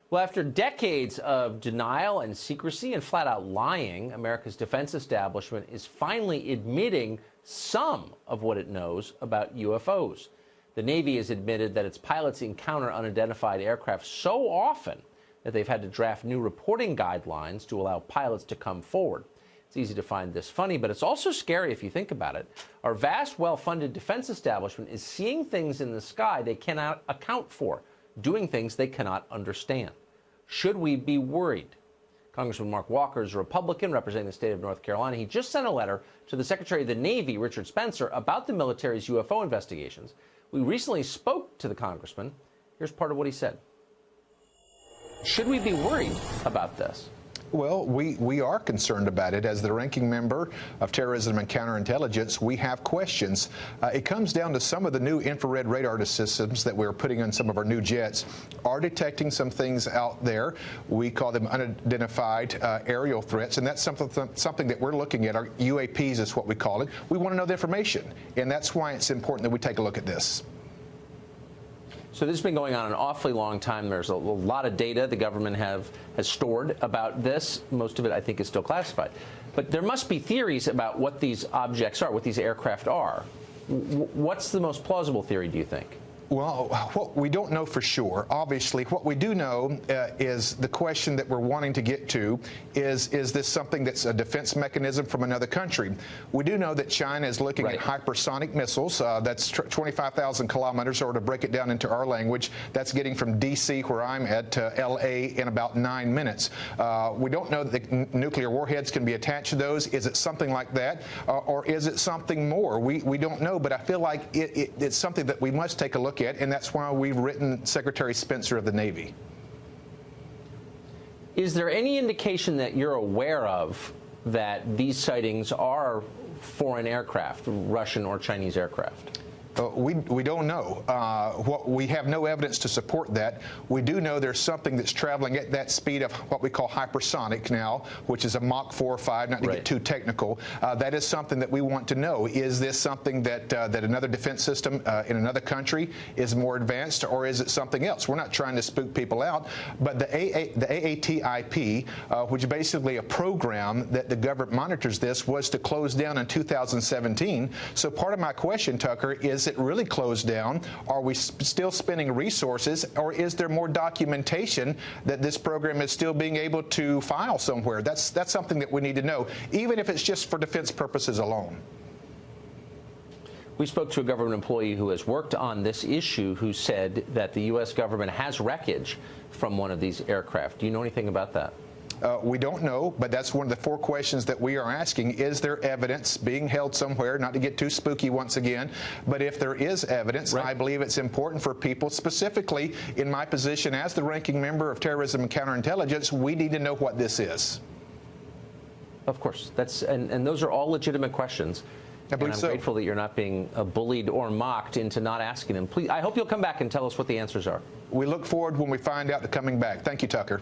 Well, after decades of denial and secrecy and flat-out lying, America's defense establishment is finally admitting some of what it knows about UFOs. The Navy has admitted that its pilots encounter unidentified aircraft so often that they've had to draft new reporting guidelines to allow pilots to come forward. It's easy to find this funny, but it's also scary if you think about it. Our vast, well-funded defense establishment is seeing things in the sky they cannot account for, doing things they cannot understand. Should we be worried? Congressman Mark Walker is a Republican representing the state of North Carolina. He just sent a letter to the Secretary of the Navy, Richard Spencer, about the military's UFO investigations. We recently spoke to the congressman. Here's part of what he said. Should we be worried about this? Well, we are concerned about it. As the ranking member of Terrorism and Counterintelligence, we have questions. It comes down to some of the new infrared radar systems that we're putting on some of our new jets are detecting some things out there. We call them unidentified aerial threats, and that's something that we're looking at. Our UAPs is what we call it. We want to know the information, and that's why it's important that we take a look at this. So this has been going on an awfully long time. There's a lot of data the government has stored about this. Most of it, I think, is still classified. But there must be theories about what these objects are, what these aircraft are. What's the most plausible theory, do you think? Well, we don't know for sure. Obviously, what we do know is the question that we're wanting to get to is this something that's a defense mechanism from another country? We do know that China is looking at hypersonic missiles. That's 25,000 kilometers, or to break it down into our language, that's getting from D.C., where I'm at, to L.A. in about 9 minutes. We don't know that the nuclear warheads can be attached to those. Is it something like that, or is it something more? We don't know, but I feel like it's something that we must take a look at, and that's why we've written Secretary Spencer of the Navy. Is there any indication that you're aware of that these sightings are foreign aircraft, Russian or Chinese aircraft? We don't know. We have no evidence to support that. We do know there's something that's traveling at that speed of what we call hypersonic now, which is a Mach 4 or 5, not to get too technical. That is something that we want to know. Is this something that another defense system in another country is more advanced, or is it something else? We're not trying to spook people out, but the AATIP, which is basically a program that the government monitors this, was to close down in 2017. So part of my question, Tucker, is it really closed down? Are we still spending resources, or is there more documentation that this program is still being able to file somewhere? That's something that we need to know, even if it's just for defense purposes alone. We spoke to a government employee who has worked on this issue, who said that the U.S. government has wreckage from one of these aircraft. Do you know anything about that? We don't know, but that's one of the 4 questions that we are asking. Is there evidence being held somewhere? Not to get too spooky once again, but if there is evidence, I believe it's important for people, specifically in my position as the ranking member of Terrorism and Counterintelligence, we need to know what this is. Of course. And those are all legitimate questions. I'm grateful that you're not being bullied or mocked into not asking them. Please, I hope you'll come back and tell us what the answers are. We look forward, when we find out, to coming back. Thank you, Tucker.